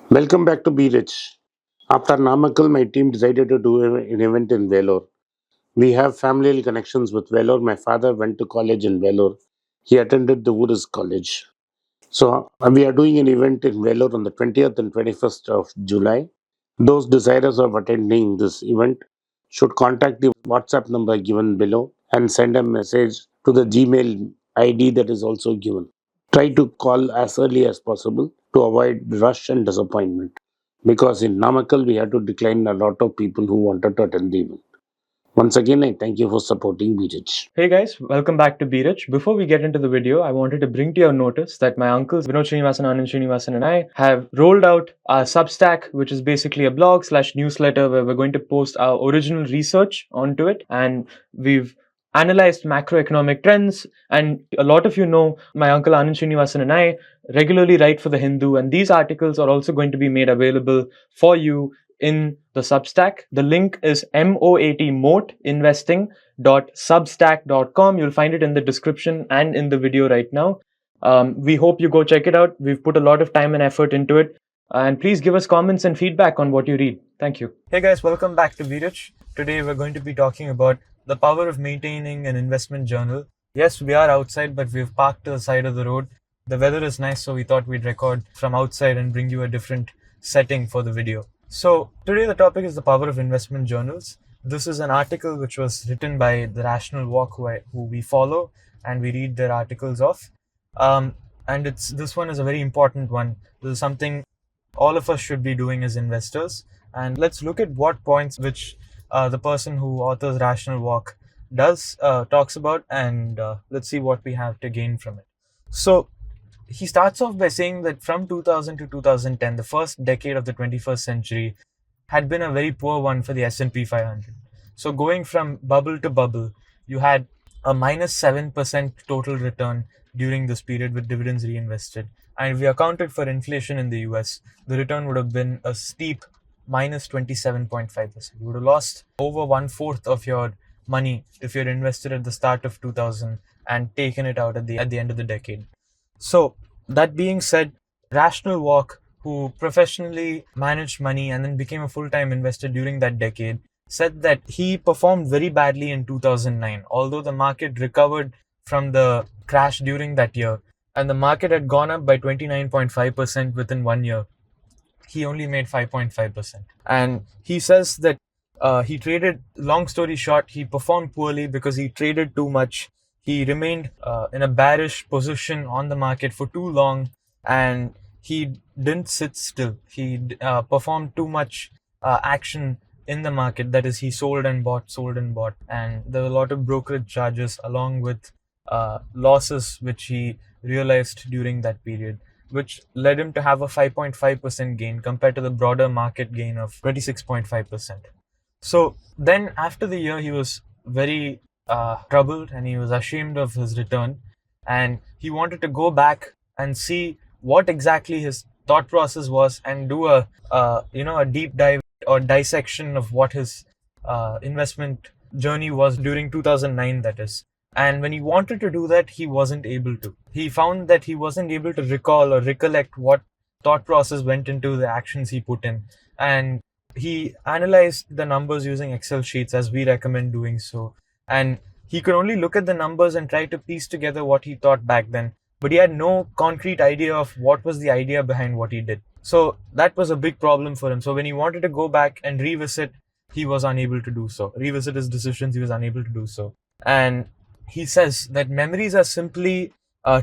Welcome back to Be Rich. After Namakkal, my team decided to do an event in Vellore. We have familial connections with Vellore. My father went to college in Vellore. He attended the Wooders College. So we are doing an event in Vellore on the 20th and 21st of July. Those desirous of attending this event should contact the WhatsApp number given below and send a message to the Gmail ID that is also given. Try to call as early as possible to avoid rush and disappointment. Because in Namakkal, we had to decline a lot of people who wanted to attend the event. Once again, I thank you for supporting BRIDGE. Hey guys, welcome back to Be Rich. Before we get into the video, I wanted to bring to your notice that my uncles Vinod Srinivasan, Anand Srinivasan and I have rolled out our Substack, which is basically a blog/newsletter where we're going to post our original research onto it. And we've analyzed macroeconomic trends. And a lot of you know my uncle Anand Srinivasan and I regularly write for The Hindu. And these articles are also going to be made available for you in the Substack. The link is moatinvesting.substack.com. You'll find it in the description and in the video right now. We hope you go check it out. We've put a lot of time and effort into it. And please give us comments and feedback on what you read. Thank you. Hey guys, welcome back to Viraj. Today we're going to be talking about the power of maintaining an investment journal. Yes, we are outside, but we've parked to the side of the road. The weather is nice, so we thought we'd record from outside and bring you a different setting for the video. So today the topic is the power of investment journals. This is an article which was written by the Rational Walk, who we follow and we read their articles of. And this one is a very important one. This is something all of us should be doing as investors. And let's look at what points which the person who authors Rational Walk talks about, and let's see what we have to gain from it. So he starts off by saying that from 2000 to 2010, the first decade of the 21st century had been a very poor one for the S&P 500. So going from bubble to bubble, you had a minus 7% total return during this period with dividends reinvested. And if we accounted for inflation in the US, the return would have been a steep minus 27.5%. You would have lost over 1/4 of your money if you had invested at the start of 2000 and taken it out at the end of the decade. So that being said, Rational Walk, who professionally managed money and then became a full-time investor during that decade, said that he performed very badly in 2009. Although the market recovered from the crash during that year and the market had gone up by 29.5% within 1 year, he only made 5.5%. And he says that he traded, long story short, he performed poorly because he traded too much. He remained in a bearish position on the market for too long, and he didn't sit still. He performed too much action in the market. That is, he sold and bought, and there were a lot of brokerage charges along with losses which he realized during that period, which led him to have a 5.5% gain compared to the broader market gain of 26.5%. So then after the year, he was very troubled and he was ashamed of his return, and he wanted to go back and see what exactly his thought process was and do a deep dive or dissection of what his investment journey was during 2009, that is. And when he wanted to do that, he wasn't able to. He found that he wasn't able to recall or recollect what thought process went into the actions he put in. And he analyzed the numbers using Excel sheets, as we recommend doing so. And he could only look at the numbers and try to piece together what he thought back then. But he had no concrete idea of what was the idea behind what he did. So that was a big problem for him. So when he wanted to go back and revisit, he was unable to do so. Revisit his decisions, he was unable to do so. And he says that memories are simply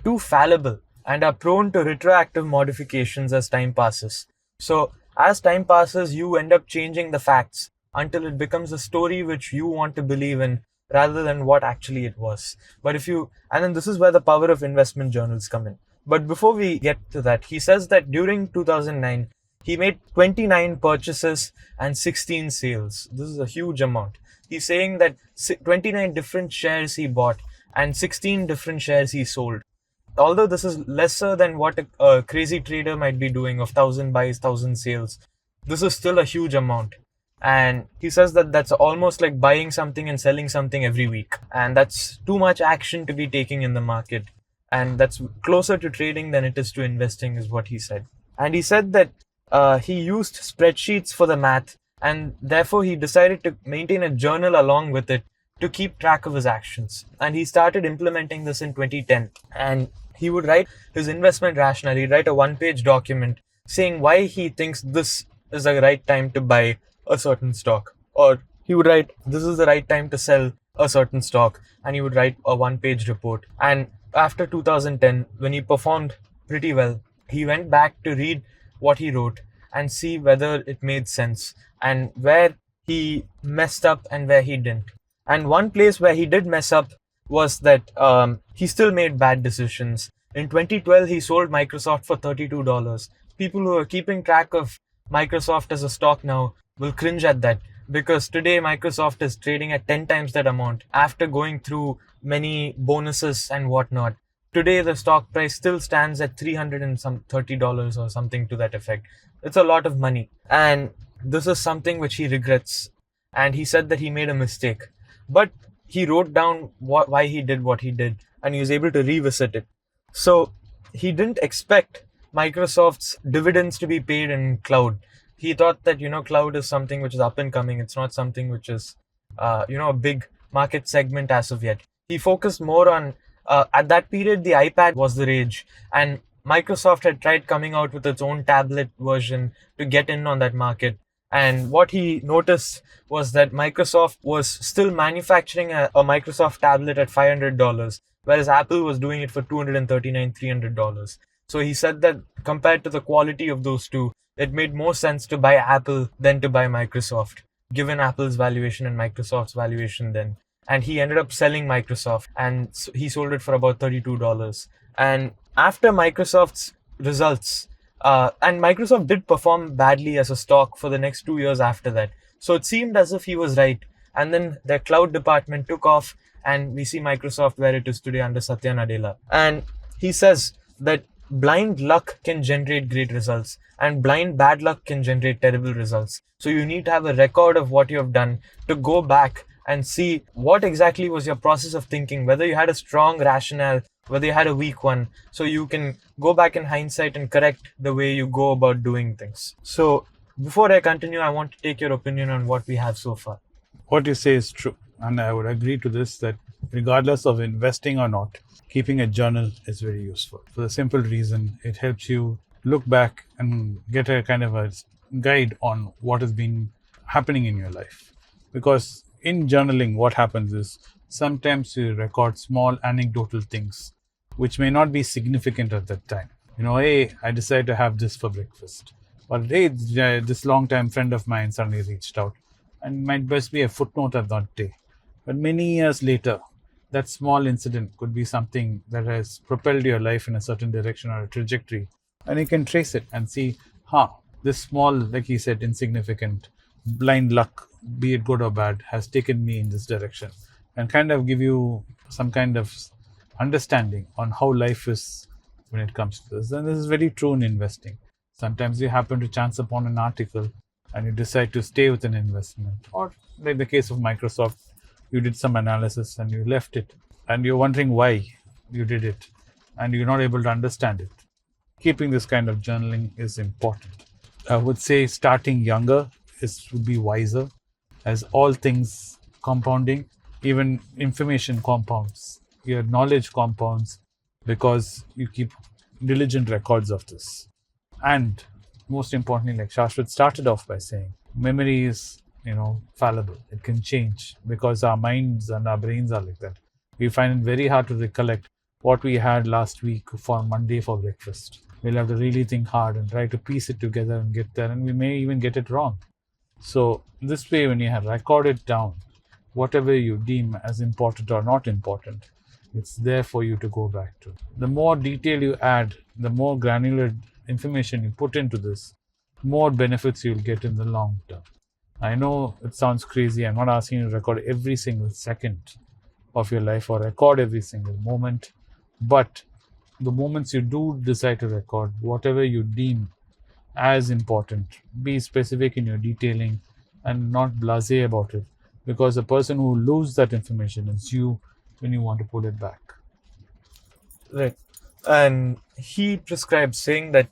too fallible and are prone to retroactive modifications as time passes. So as time passes, you end up changing the facts until it becomes a story which you want to believe in rather than what actually it was. And then this is where the power of investment journals come in. But before we get to that, he says that during 2009, he made 29 purchases and 16 sales. This is a huge amount. He's saying that 29 different shares he bought and 16 different shares he sold. Although this is lesser than what a crazy trader might be doing of 1,000 buys, 1,000 sales, this is still a huge amount. And he says that that's almost like buying something and selling something every week. And that's too much action to be taking in the market. And that's closer to trading than it is to investing, is what he said. And he said that he used spreadsheets for the math, and therefore he decided to maintain a journal along with it to keep track of his actions. And he started implementing this in 2010. And he would write his investment rationale. He'd write a one-page document saying why he thinks this is the right time to buy a certain stock. Or he would write, this is the right time to sell a certain stock. And he would write a one-page report. And after 2010, when he performed pretty well, he went back to read what he wrote and see whether it made sense and where he messed up and where he didn't. And one place where he did mess up was that he still made bad decisions. In 2012, he sold Microsoft for $32. People who are keeping track of Microsoft as a stock now will cringe at that, because today Microsoft is trading at 10 times that amount after going through many bonuses and whatnot. Today, the stock price still stands at $330 or something to that effect. It's a lot of money. And this is something which he regrets. And he said that he made a mistake. But he wrote down why he did what he did, and he was able to revisit it. So he didn't expect Microsoft's dividends to be paid in cloud. He thought that, cloud is something which is up and coming. It's not something which is, a big market segment as of yet. He focused more on, at that period, the iPad was the rage, and Microsoft had tried coming out with its own tablet version to get in on that market. And what he noticed was that Microsoft was still manufacturing a Microsoft tablet at $500, whereas Apple was doing it for $239, $300. So he said that compared to the quality of those two, it made more sense to buy Apple than to buy Microsoft, given Apple's valuation and Microsoft's valuation then. And he ended up selling Microsoft, and he sold it for about $32. And after Microsoft's results, and Microsoft did perform badly as a stock for the next 2 years after that. So it seemed as if he was right. And then their cloud department took off, and we see Microsoft where it is today under Satya Nadella. And he says that blind luck can generate great results, and blind bad luck can generate terrible results. So you need to have a record of what you have done to go back and see what exactly was your process of thinking, whether you had a strong rationale, whether you had a weak one, so you can go back in hindsight and correct the way you go about doing things. So before I continue, I want to take your opinion on what we have so far. What you say is true, and I would agree to this, that regardless of investing or not, keeping a journal is very useful, for the simple reason it helps you look back and get a kind of a guide on what has been happening in your life. Because in journaling, what happens is sometimes you record small anecdotal things which may not be significant at that time. Hey, I decided to have this for breakfast. Or hey, this long-time friend of mine suddenly reached out, and might best be a footnote of that day. But many years later, that small incident could be something that has propelled your life in a certain direction or a trajectory. And you can trace it and see, this small, like he said, insignificant, blind luck, be it good or bad, has taken me in this direction, and kind of give you some kind of understanding on how life is when it comes to this. And this is very true in investing. Sometimes you happen to chance upon an article and you decide to stay with an investment. Or like the case of Microsoft, you did some analysis and you left it, and you're wondering why you did it, and you're not able to understand it. Keeping this kind of journaling is important. I would say starting younger would be wiser, as all things compounding, even information compounds, your knowledge compounds, because you keep diligent records of this. And most importantly, like Sashwath started off by saying, memory is fallible. It can change, because our minds and our brains are like that. We find it very hard to recollect what we had last week for Monday for breakfast. We'll have to really think hard and try to piece it together and get there, and we may even get it wrong. So this way, when you have recorded down whatever you deem as important or not important, it's there for you to go back to. The more detail you add, the more granular information you put into this, more benefits you'll get in the long term. I know it sounds crazy. I'm not asking you to record every single second of your life or record every single moment, but the moments you do decide to record, whatever you deem as important, be specific in your detailing and not blasé about it, because the person who loses that information is you when you want to pull it back. Right. And he prescribes saying that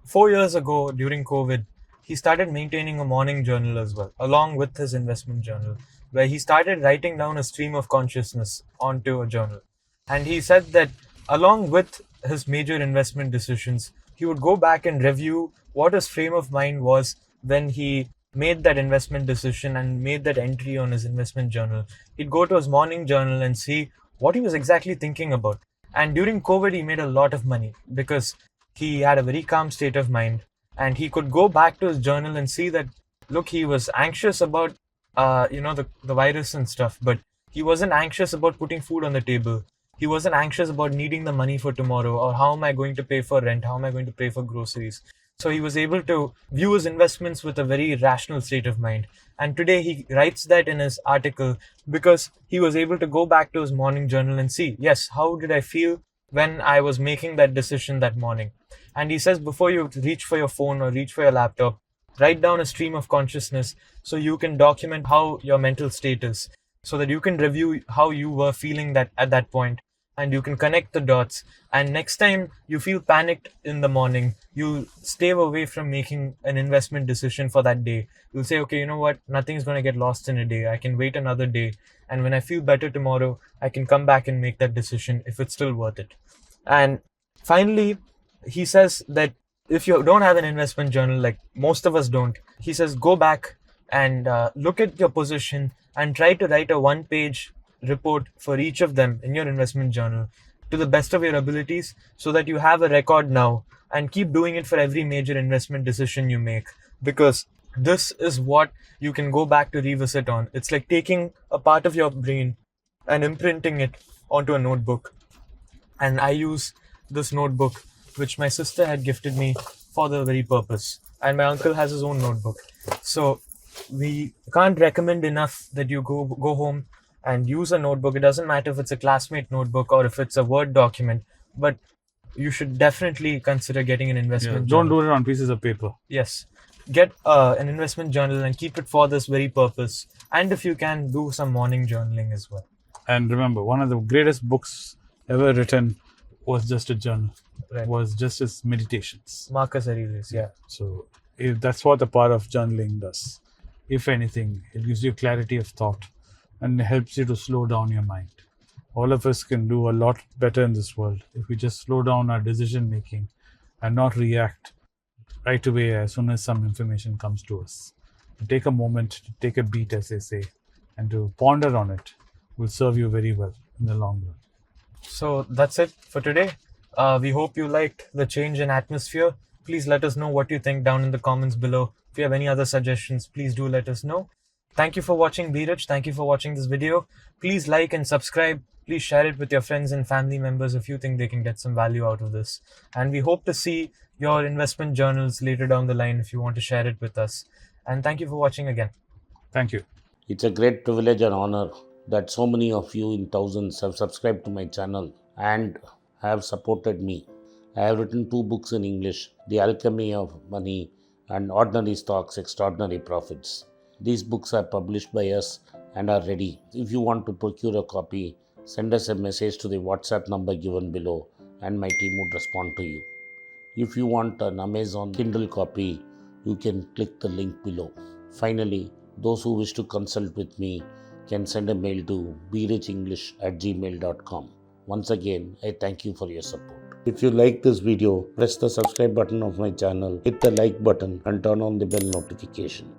4 years ago during COVID, he started maintaining a morning journal as well, along with his investment journal, where he started writing down a stream of consciousness onto a journal. And he said that along with his major investment decisions, he would go back and review what his frame of mind was when he made that investment decision and made that entry on his investment journal. He'd go to his morning journal and see what he was exactly thinking about. And during COVID, he made a lot of money because he had a very calm state of mind, and he could go back to his journal and see that, look, he was anxious about the virus and stuff, but he wasn't anxious about putting food on the table. He wasn't anxious about needing the money for tomorrow, or how am I going to pay for rent, how am I going to pay for groceries. So he was able to view his investments with a very rational state of mind. And today he writes that in his article because he was able to go back to his morning journal and see, yes, how did I feel when I was making that decision that morning. And he says, before you reach for your phone or reach for your laptop, write down a stream of consciousness so you can document how your mental state is, so that you can review how you were feeling that at that point, and you can connect the dots. And next time you feel panicked in the morning, you stay away from making an investment decision for that day. You'll say, okay, you know what, nothing's going to get lost in a day. I can wait another day, and when I feel better tomorrow, I can come back and make that decision if it's still worth it. And finally, he says that if you don't have an investment journal, like most of us don't, he says go back and look at your position and try to write a one-page report for each of them in your investment journal to the best of your abilities, so that you have a record now, and keep doing it for every major investment decision you make, because this is what you can go back to revisit on. It's like taking a part of your brain and imprinting it onto a notebook. And I use this notebook, which my sister had gifted me for the very purpose. And my uncle has his own notebook. So we can't recommend enough that you go home and use a notebook. It doesn't matter if it's a classmate notebook or if it's a Word document, but you should definitely consider getting an investment Don't journal. do it on pieces of paper. Yes. Get an investment journal and keep it for this very purpose. And if you can, do some morning journaling as well. And remember, one of the greatest books ever written was just a journal. Right. Was just his meditations. Marcus Aurelius, yeah. So if that's what the part of journaling does. If anything, it gives you clarity of thought and helps you to slow down your mind. All of us can do a lot better in this world if we just slow down our decision making and not react right away as soon as some information comes to us. To take a moment, to take a beat, as they say, and to ponder on it will serve you very well in the long run. So that's it for today. We hope you liked the change in atmosphere. Please let us know what you think down in the comments below. If you have any other suggestions, please do let us know. Thank you for watching, Be Rich. Thank you for watching this video. Please like and subscribe. Please share it with your friends and family members if you think they can get some value out of this. And we hope to see your investment journals later down the line if you want to share it with us. And thank you for watching again. Thank you. It's a great privilege and honor that so many of you in thousands have subscribed to my channel and have supported me. I have written 2 books in English, The Alchemy of Money and Ordinary Stocks, Extraordinary Profits. These books are published by us and are ready. If you want to procure a copy, send us a message to the WhatsApp number given below and my team would respond to you. If you want an Amazon Kindle copy, you can click the link below. Finally, those who wish to consult with me can send a mail to berichenglish@gmail.com. Once again, I thank you for your support. If you like this video, press the subscribe button of my channel, hit the like button and turn on the bell notification.